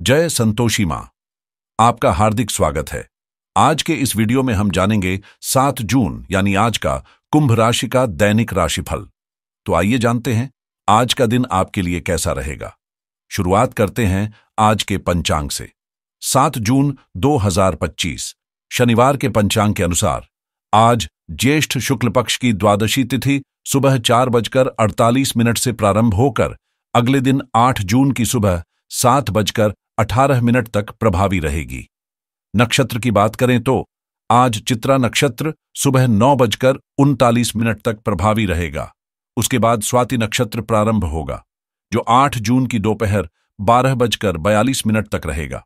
जय संतोषी माँ, आपका हार्दिक स्वागत है। आज के इस वीडियो में हम जानेंगे 7 जून यानी आज का कुंभ राशि का दैनिक राशिफल। तो आइए जानते हैं आज का दिन आपके लिए कैसा रहेगा। शुरुआत करते हैं आज के पंचांग से। 7 जून 2025 शनिवार के पंचांग के अनुसार आज ज्येष्ठ शुक्ल पक्ष की द्वादशी तिथि सुबह 4:48 से प्रारंभ होकर अगले दिन 8 जून की सुबह 7:18 तक प्रभावी रहेगी। नक्षत्र की बात करें तो आज चित्रा नक्षत्र सुबह 9:39 तक प्रभावी रहेगा। उसके बाद स्वाति नक्षत्र प्रारंभ होगा जो 8 जून की दोपहर 12:42 तक रहेगा।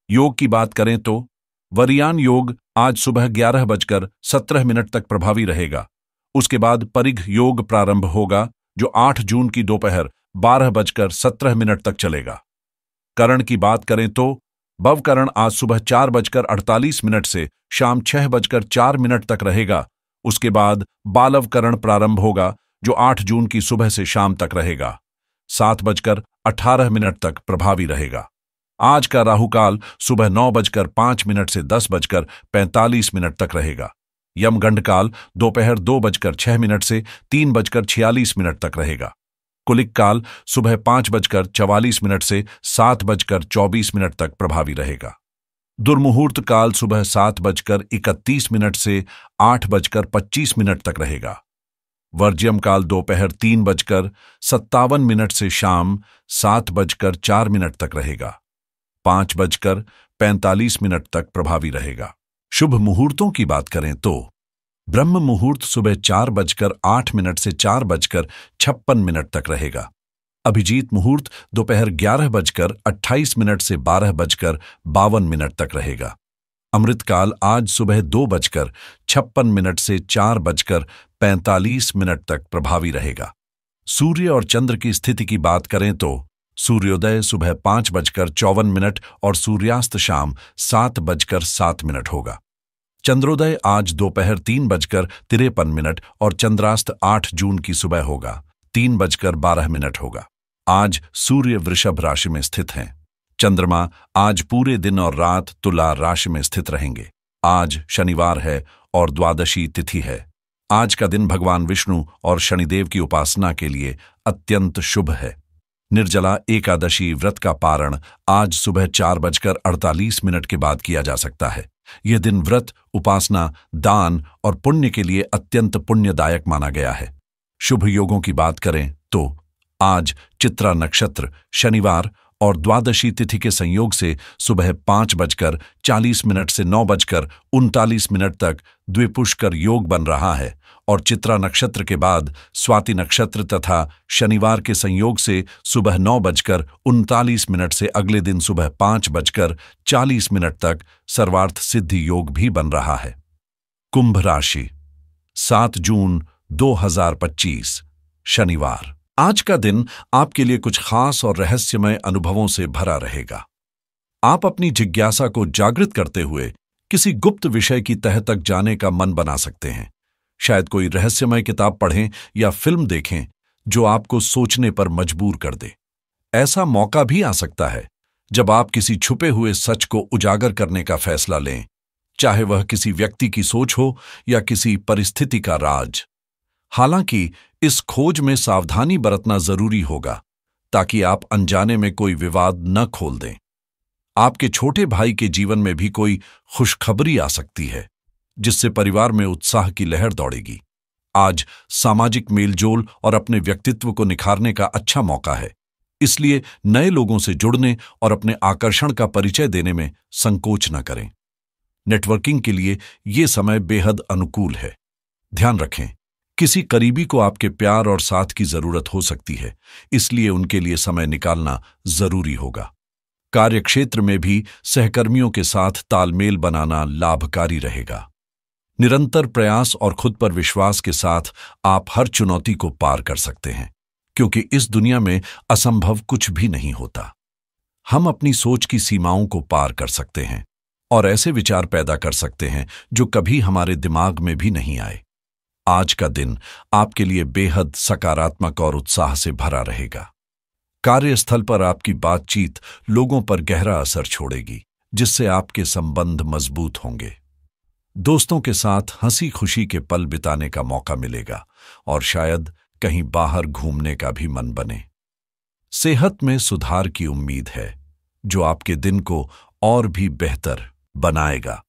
योग की बात करें तो वरियान योग आज सुबह 11:17 तक प्रभावी रहेगा। उसके बाद परिघ योग प्रारंभ होगा जो 8 जून की दोपहर 12:17 तक चलेगा। करण की बात करें तो भवकरण आज सुबह 4:48 से शाम 6:04 तक रहेगा। उसके बाद बालवकरण प्रारंभ होगा जो 8 जून की सुबह से शाम तक रहेगा। 7:18 तक प्रभावी रहेगा। आज का राहुकाल सुबह 9:05 से 10:45 तक रहेगा। यमगंड काल दोपहर 2:06 से 3:46 तक रहेगा। कुलिक काल सुबह 5:44 से 7:24 तक प्रभावी रहेगा। दुर्मुहूर्त काल सुबह 7:31 से 8:25 तक रहेगा। वर्ज्यम काल दोपहर 3:57 से शाम 7:04 तक रहेगा। 5:45 तक प्रभावी रहेगा। शुभ मुहूर्तों की बात करें तो ब्रह्म मुहूर्त सुबह 4:08 से 4:56 तक रहेगा। अभिजीत मुहूर्त दोपहर 11:28 से 12:52 तक रहेगा। अमृतकाल आज सुबह 2:56 से 4:45 तक प्रभावी रहेगा। सूर्य और चंद्र की स्थिति की बात करें तो सूर्योदय सुबह 5:54 और सूर्यास्त शाम 7:07 होगा। चंद्रोदय आज दोपहर 3:53 और चंद्रास्त 8 जून की सुबह होगा 3:12 होगा। आज सूर्य वृषभ राशि में स्थित हैं। चंद्रमा आज पूरे दिन और रात तुला राशि में स्थित रहेंगे। आज शनिवार है और द्वादशी तिथि है। आज का दिन भगवान विष्णु और शनिदेव की उपासना के लिए अत्यंत शुभ है। निर्जला एकादशी व्रत का पारण आज सुबह 4:48 के बाद किया जा सकता है। यह दिन व्रत, उपासना, दान और पुण्य के लिए अत्यंत पुण्यदायक माना गया है। शुभ योगों की बात करें तो आज चित्रा नक्षत्र शनिवार और द्वादशी तिथि के संयोग से सुबह 5:40 से 9:39 तक द्विपुष्कर योग बन रहा है और चित्रा नक्षत्र के बाद स्वाति नक्षत्र तथा शनिवार के संयोग से सुबह 9:39 से अगले दिन सुबह 5:40 तक सर्वार्थ सिद्धि योग भी बन रहा है। कुंभ राशि 7 जून 2025 शनिवार। आज का दिन आपके लिए कुछ खास और रहस्यमय अनुभवों से भरा रहेगा। आप अपनी जिज्ञासा को जागृत करते हुए किसी गुप्त विषय की तह तक जाने का मन बना सकते हैं। शायद कोई रहस्यमय किताब पढ़ें या फिल्म देखें जो आपको सोचने पर मजबूर कर दे। ऐसा मौका भी आ सकता है जब आप किसी छुपे हुए सच को उजागर करने का फैसला लें, चाहे वह किसी व्यक्ति की सोच हो या किसी परिस्थिति का राज। हालांकि इस खोज में सावधानी बरतना जरूरी होगा ताकि आप अनजाने में कोई विवाद न खोल दें। आपके छोटे भाई के जीवन में भी कोई खुशखबरी आ सकती है जिससे परिवार में उत्साह की लहर दौड़ेगी। आज सामाजिक मेलजोल और अपने व्यक्तित्व को निखारने का अच्छा मौका है, इसलिए नए लोगों से जुड़ने और अपने आकर्षण का परिचय देने में संकोच न करें। नेटवर्किंग के लिए यह समय बेहद अनुकूल है। ध्यान रखें, किसी करीबी को आपके प्यार और साथ की जरूरत हो सकती है, इसलिए उनके लिए समय निकालना जरूरी होगा। कार्यक्षेत्र में भी सहकर्मियों के साथ तालमेल बनाना लाभकारी रहेगा। निरंतर प्रयास और खुद पर विश्वास के साथ आप हर चुनौती को पार कर सकते हैं, क्योंकि इस दुनिया में असंभव कुछ भी नहीं होता। हम अपनी सोच की सीमाओं को पार कर सकते हैं और ऐसे विचार पैदा कर सकते हैं जो कभी हमारे दिमाग में भी नहीं आए। आज का दिन आपके लिए बेहद सकारात्मक और उत्साह से भरा रहेगा। कार्यस्थल पर आपकी बातचीत लोगों पर गहरा असर छोड़ेगी, जिससे आपके संबंध मजबूत होंगे। दोस्तों के साथ हंसी खुशी के पल बिताने का मौका मिलेगा और शायद कहीं बाहर घूमने का भी मन बने। सेहत में सुधार की उम्मीद है, जो आपके दिन को और भी बेहतर बनाएगा।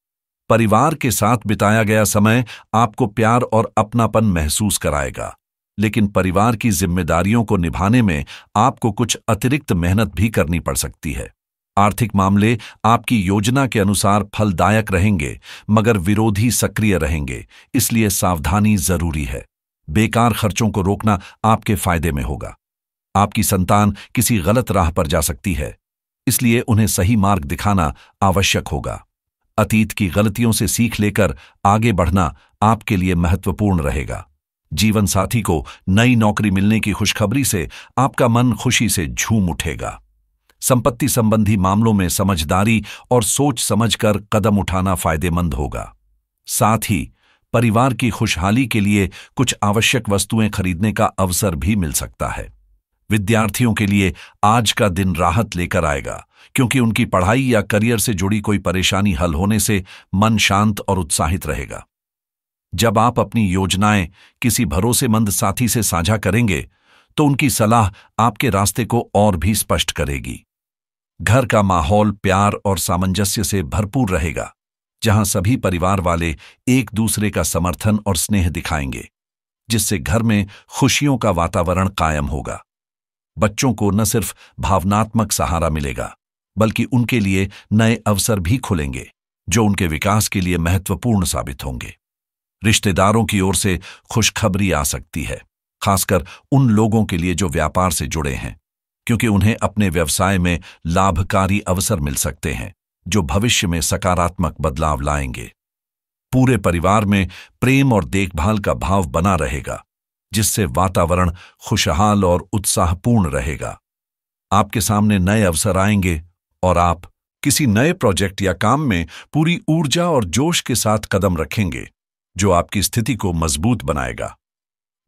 परिवार के साथ बिताया गया समय आपको प्यार और अपनापन महसूस कराएगा, लेकिन परिवार की जिम्मेदारियों को निभाने में आपको कुछ अतिरिक्त मेहनत भी करनी पड़ सकती है। आर्थिक मामले आपकी योजना के अनुसार फलदायक रहेंगे, मगर विरोधी सक्रिय रहेंगे, इसलिए सावधानी जरूरी है। बेकार खर्चों को रोकना आपके फायदे में होगा। आपकी संतान किसी गलत राह पर जा सकती है, इसलिए उन्हें सही मार्ग दिखाना आवश्यक होगा। अतीत की गलतियों से सीख लेकर आगे बढ़ना आपके लिए महत्वपूर्ण रहेगा। जीवन साथी को नई नौकरी मिलने की खुशखबरी से आपका मन खुशी से झूम उठेगा। संपत्ति संबंधी मामलों में समझदारी और सोच समझकर कदम उठाना फायदेमंद होगा। साथ ही परिवार की खुशहाली के लिए कुछ आवश्यक वस्तुएं खरीदने का अवसर भी मिल सकता है। विद्यार्थियों के लिए आज का दिन राहत लेकर आएगा, क्योंकि उनकी पढ़ाई या करियर से जुड़ी कोई परेशानी हल होने से मन शांत और उत्साहित रहेगा। जब आप अपनी योजनाएं किसी भरोसेमंद साथी से साझा करेंगे, तो उनकी सलाह आपके रास्ते को और भी स्पष्ट करेगी। घर का माहौल प्यार और सामंजस्य से भरपूर रहेगा, जहां सभी परिवार वाले एक दूसरे का समर्थन और स्नेह दिखाएंगे, जिससे घर में खुशियों का वातावरण कायम होगा। बच्चों को न सिर्फ भावनात्मक सहारा मिलेगा, बल्कि उनके लिए नए अवसर भी खुलेंगे, जो उनके विकास के लिए महत्वपूर्ण साबित होंगे। रिश्तेदारों की ओर से खुशखबरी आ सकती है, खासकर उन लोगों के लिए जो व्यापार से जुड़े हैं, क्योंकि उन्हें अपने व्यवसाय में लाभकारी अवसर मिल सकते हैं, जो भविष्य में सकारात्मक बदलाव लाएंगे। पूरे परिवार में प्रेम और देखभाल का भाव बना रहेगा, जिससे वातावरण खुशहाल और उत्साहपूर्ण रहेगा। आपके सामने नए अवसर आएंगे और आप किसी नए प्रोजेक्ट या काम में पूरी ऊर्जा और जोश के साथ कदम रखेंगे, जो आपकी स्थिति को मजबूत बनाएगा।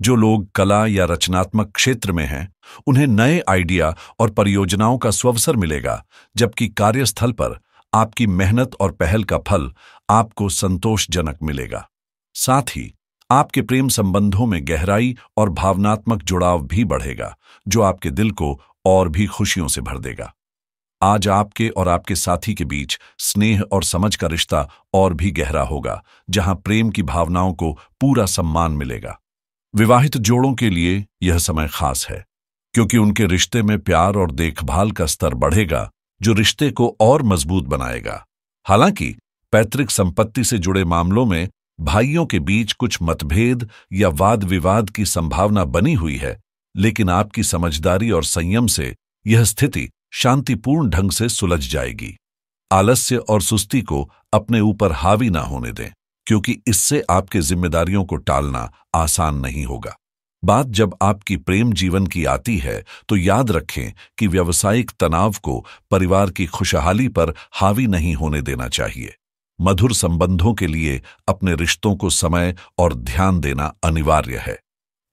जो लोग कला या रचनात्मक क्षेत्र में हैं, उन्हें नए आइडिया और परियोजनाओं का स्वअवसर मिलेगा, जबकि कार्यस्थल पर आपकी मेहनत और पहल का फल आपको संतोषजनक मिलेगा। साथ ही आपके प्रेम संबंधों में गहराई और भावनात्मक जुड़ाव भी बढ़ेगा, जो आपके दिल को और भी खुशियों से भर देगा। आज आपके और आपके साथी के बीच स्नेह और समझ का रिश्ता और भी गहरा होगा, जहां प्रेम की भावनाओं को पूरा सम्मान मिलेगा। विवाहित जोड़ों के लिए यह समय खास है, क्योंकि उनके रिश्ते में प्यार और देखभाल का स्तर बढ़ेगा, जो रिश्ते को और मजबूत बनाएगा। हालांकि पैतृक संपत्ति से जुड़े मामलों में भाइयों के बीच कुछ मतभेद या वाद विवाद की संभावना बनी हुई है, लेकिन आपकी समझदारी और संयम से यह स्थिति शांतिपूर्ण ढंग से सुलझ जाएगी। आलस्य और सुस्ती को अपने ऊपर हावी ना होने दें, क्योंकि इससे आपके जिम्मेदारियों को टालना आसान नहीं होगा। बात जब आपकी प्रेम जीवन की आती है, तो याद रखें कि व्यावसायिक तनाव को परिवार की खुशहाली पर हावी नहीं होने देना चाहिए। मधुर संबंधों के लिए अपने रिश्तों को समय और ध्यान देना अनिवार्य है।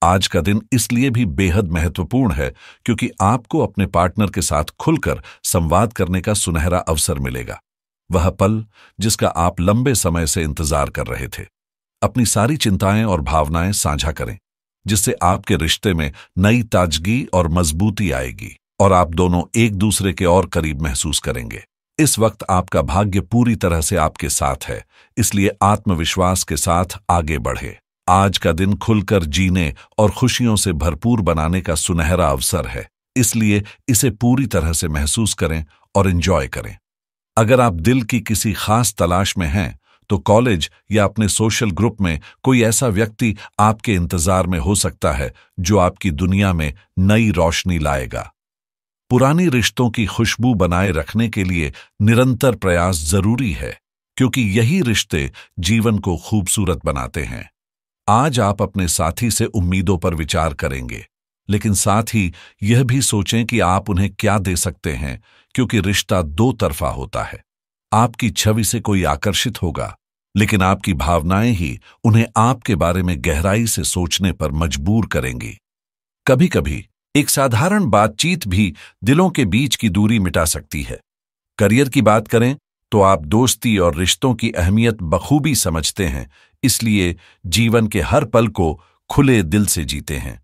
आज का दिन इसलिए भी बेहद महत्वपूर्ण है, क्योंकि आपको अपने पार्टनर के साथ खुलकर संवाद करने का सुनहरा अवसर मिलेगा। वह पल जिसका आप लंबे समय से इंतजार कर रहे थे। अपनी सारी चिंताएं और भावनाएं साझा करें, जिससे आपके रिश्ते में नई ताजगी और मजबूती आएगी और आप दोनों एक दूसरे के और करीब महसूस करेंगे। इस वक्त आपका भाग्य पूरी तरह से आपके साथ है, इसलिए आत्मविश्वास के साथ आगे बढ़े। आज का दिन खुलकर जीने और खुशियों से भरपूर बनाने का सुनहरा अवसर है, इसलिए इसे पूरी तरह से महसूस करें और एंजॉय करें। अगर आप दिल की किसी खास तलाश में हैं, तो कॉलेज या अपने सोशल ग्रुप में कोई ऐसा व्यक्ति आपके इंतजार में हो सकता है, जो आपकी दुनिया में नई रोशनी लाएगा। पुरानी रिश्तों की खुशबू बनाए रखने के लिए निरंतर प्रयास जरूरी है, क्योंकि यही रिश्ते जीवन को खूबसूरत बनाते हैं। आज आप अपने साथी से उम्मीदों पर विचार करेंगे, लेकिन साथ ही यह भी सोचें कि आप उन्हें क्या दे सकते हैं, क्योंकि रिश्ता दो तरफा होता है। आपकी छवि से कोई आकर्षित होगा, लेकिन आपकी भावनाएं ही उन्हें आपके बारे में गहराई से सोचने पर मजबूर करेंगी। कभी कभी एक साधारण बातचीत भी दिलों के बीच की दूरी मिटा सकती है। करियर की बात करें तो आप दोस्ती और रिश्तों की अहमियत बखूबी समझते हैं, इसलिए जीवन के हर पल को खुले दिल से जीते हैं।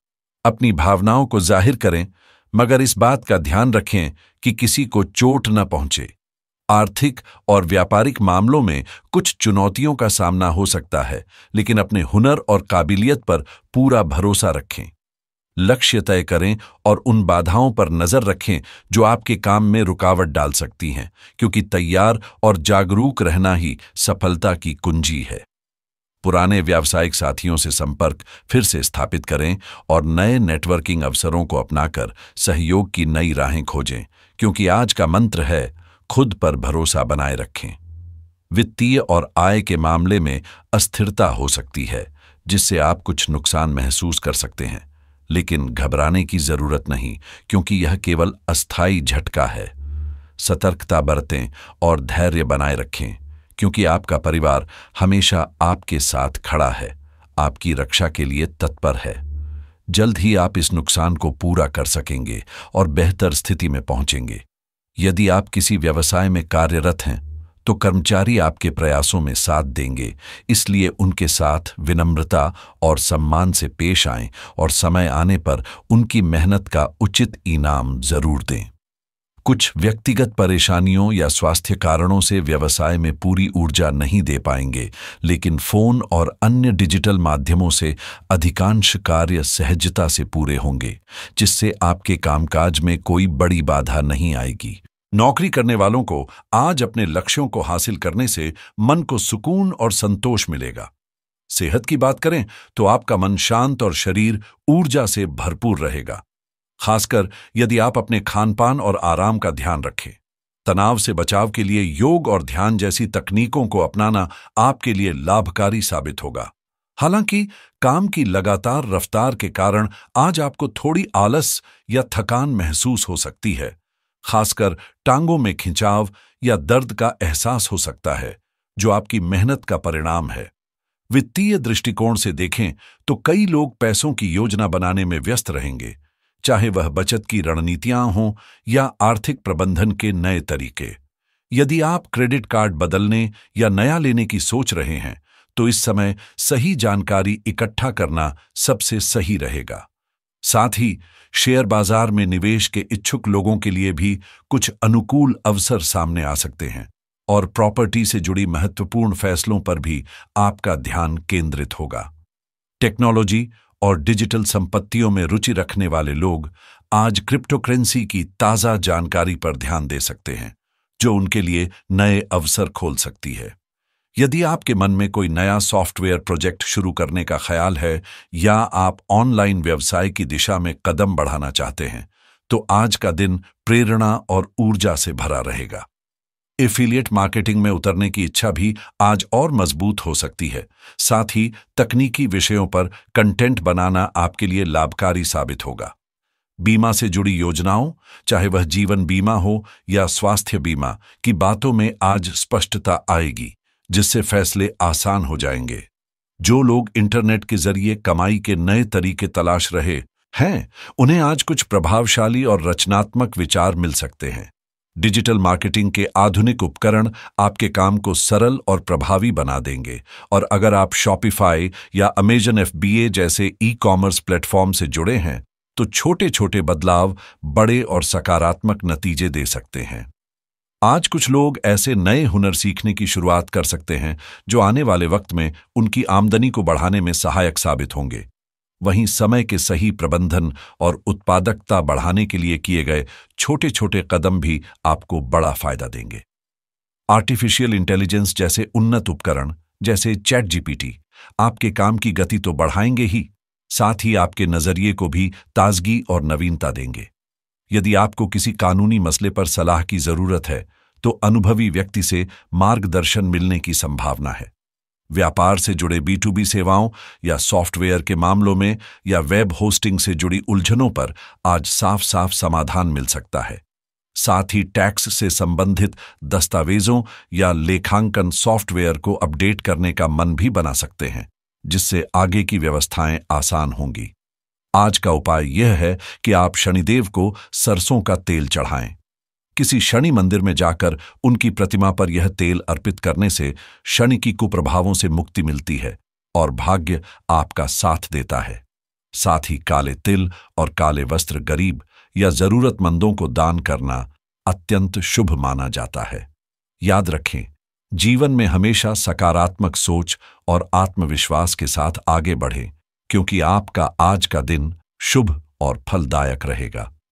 अपनी भावनाओं को जाहिर करें, मगर इस बात का ध्यान रखें कि किसी को चोट न पहुंचे। आर्थिक और व्यापारिक मामलों में कुछ चुनौतियों का सामना हो सकता है, लेकिन अपने हुनर और काबिलियत पर पूरा भरोसा रखें। लक्ष्य तय करें और उन बाधाओं पर नजर रखें जो आपके काम में रुकावट डाल सकती हैं, क्योंकि तैयार और जागरूक रहना ही सफलता की कुंजी है। पुराने व्यावसायिक साथियों से संपर्क फिर से स्थापित करें और नए नेटवर्किंग अवसरों को अपनाकर सहयोग की नई राहें खोजें, क्योंकि आज का मंत्र है खुद पर भरोसा बनाए रखें। वित्तीय और आय के मामले में अस्थिरता हो सकती है, जिससे आप कुछ नुकसान महसूस कर सकते हैं, लेकिन घबराने की जरूरत नहीं, क्योंकि यह केवल अस्थायी झटका है। सतर्कता बरतें और धैर्य बनाए रखें, क्योंकि आपका परिवार हमेशा आपके साथ खड़ा है, आपकी रक्षा के लिए तत्पर है। जल्द ही आप इस नुकसान को पूरा कर सकेंगे और बेहतर स्थिति में पहुंचेंगे। यदि आप किसी व्यवसाय में कार्यरत हैं तो कर्मचारी आपके प्रयासों में साथ देंगे, इसलिए उनके साथ विनम्रता और सम्मान से पेश आएं और समय आने पर उनकी मेहनत का उचित इनाम जरूर दें। कुछ व्यक्तिगत परेशानियों या स्वास्थ्य कारणों से व्यवसाय में पूरी ऊर्जा नहीं दे पाएंगे, लेकिन फोन और अन्य डिजिटल माध्यमों से अधिकांश कार्य सहजता से पूरे होंगे, जिससे आपके कामकाज में कोई बड़ी बाधा नहीं आएगी। नौकरी करने वालों को आज अपने लक्ष्यों को हासिल करने से मन को सुकून और संतोष मिलेगा। सेहत की बात करें तो आपका मन शांत और शरीर ऊर्जा से भरपूर रहेगा, खासकर यदि आप अपने खानपान और आराम का ध्यान रखें। तनाव से बचाव के लिए योग और ध्यान जैसी तकनीकों को अपनाना आपके लिए लाभकारी साबित होगा। हालांकि काम की लगातार रफ्तार के कारण आज आपको थोड़ी आलस या थकान महसूस हो सकती है, खासकर टांगों में खिंचाव या दर्द का एहसास हो सकता है, जो आपकी मेहनत का परिणाम है। वित्तीय दृष्टिकोण से देखें तो कई लोग पैसों की योजना बनाने में व्यस्त रहेंगे, चाहे वह बचत की रणनीतियां हों या आर्थिक प्रबंधन के नए तरीके। यदि आप क्रेडिट कार्ड बदलने या नया लेने की सोच रहे हैं, तो इस समय सही जानकारी इकट्ठा करना सबसे सही रहेगा। साथ ही शेयर बाजार में निवेश के इच्छुक लोगों के लिए भी कुछ अनुकूल अवसर सामने आ सकते हैं, और प्रॉपर्टी से जुड़ी महत्वपूर्ण फैसलों पर भी आपका ध्यान केंद्रित होगा। टेक्नोलॉजी और डिजिटल संपत्तियों में रुचि रखने वाले लोग आज क्रिप्टोकरेंसी की ताज़ा जानकारी पर ध्यान दे सकते हैं, जो उनके लिए नए अवसर खोल सकती है। यदि आपके मन में कोई नया सॉफ्टवेयर प्रोजेक्ट शुरू करने का ख्याल है या आप ऑनलाइन व्यवसाय की दिशा में कदम बढ़ाना चाहते हैं, तो आज का दिन प्रेरणा और ऊर्जा से भरा रहेगा। एफिलिएट मार्केटिंग में उतरने की इच्छा भी आज और मजबूत हो सकती है। साथ ही तकनीकी विषयों पर कंटेंट बनाना आपके लिए लाभकारी साबित होगा। बीमा से जुड़ी योजनाओं, चाहे वह जीवन बीमा हो या स्वास्थ्य बीमा, की बातों में आज स्पष्टता आएगी, जिससे फैसले आसान हो जाएंगे। जो लोग इंटरनेट के जरिए कमाई के नए तरीके तलाश रहे हैं, उन्हें आज कुछ प्रभावशाली और रचनात्मक विचार मिल सकते हैं। डिजिटल मार्केटिंग के आधुनिक उपकरण आपके काम को सरल और प्रभावी बना देंगे, और अगर आप शॉपिफाई या अमेजन FBA जैसे ई-कॉमर्स प्लेटफॉर्म से जुड़े हैं, तो छोटे छोटे बदलाव बड़े और सकारात्मक नतीजे दे सकते हैं। आज कुछ लोग ऐसे नए हुनर सीखने की शुरुआत कर सकते हैं जो आने वाले वक्त में उनकी आमदनी को बढ़ाने में सहायक साबित होंगे। वहीं समय के सही प्रबंधन और उत्पादकता बढ़ाने के लिए किए गए छोटे छोटे कदम भी आपको बड़ा फायदा देंगे। आर्टिफिशियल इंटेलिजेंस जैसे उन्नत उपकरण जैसे ChatGPT आपके काम की गति तो बढ़ाएंगे ही, साथ ही आपके नजरिए को भी ताजगी और नवीनता देंगे। यदि आपको किसी कानूनी मसले पर सलाह की जरूरत है, तो अनुभवी व्यक्ति से मार्गदर्शन मिलने की संभावना है। व्यापार से जुड़े B2B सेवाओं या सॉफ्टवेयर के मामलों में या वेब होस्टिंग से जुड़ी उलझनों पर आज साफ साफ समाधान मिल सकता है। साथ ही टैक्स से संबंधित दस्तावेजों या लेखांकन सॉफ्टवेयर को अपडेट करने का मन भी बना सकते हैं, जिससे आगे की व्यवस्थाएं आसान होंगी। आज का उपाय यह है कि आप शनिदेव को सरसों का तेल चढ़ाएं। किसी शनि मंदिर में जाकर उनकी प्रतिमा पर यह तेल अर्पित करने से शनि की कुप्रभावों से मुक्ति मिलती है और भाग्य आपका साथ देता है। साथ ही काले तिल और काले वस्त्र गरीब या जरूरतमंदों को दान करना अत्यंत शुभ माना जाता है। याद रखें, जीवन में हमेशा सकारात्मक सोच और आत्मविश्वास के साथ आगे बढ़ें, क्योंकि आपका आज का दिन शुभ और फलदायक रहेगा।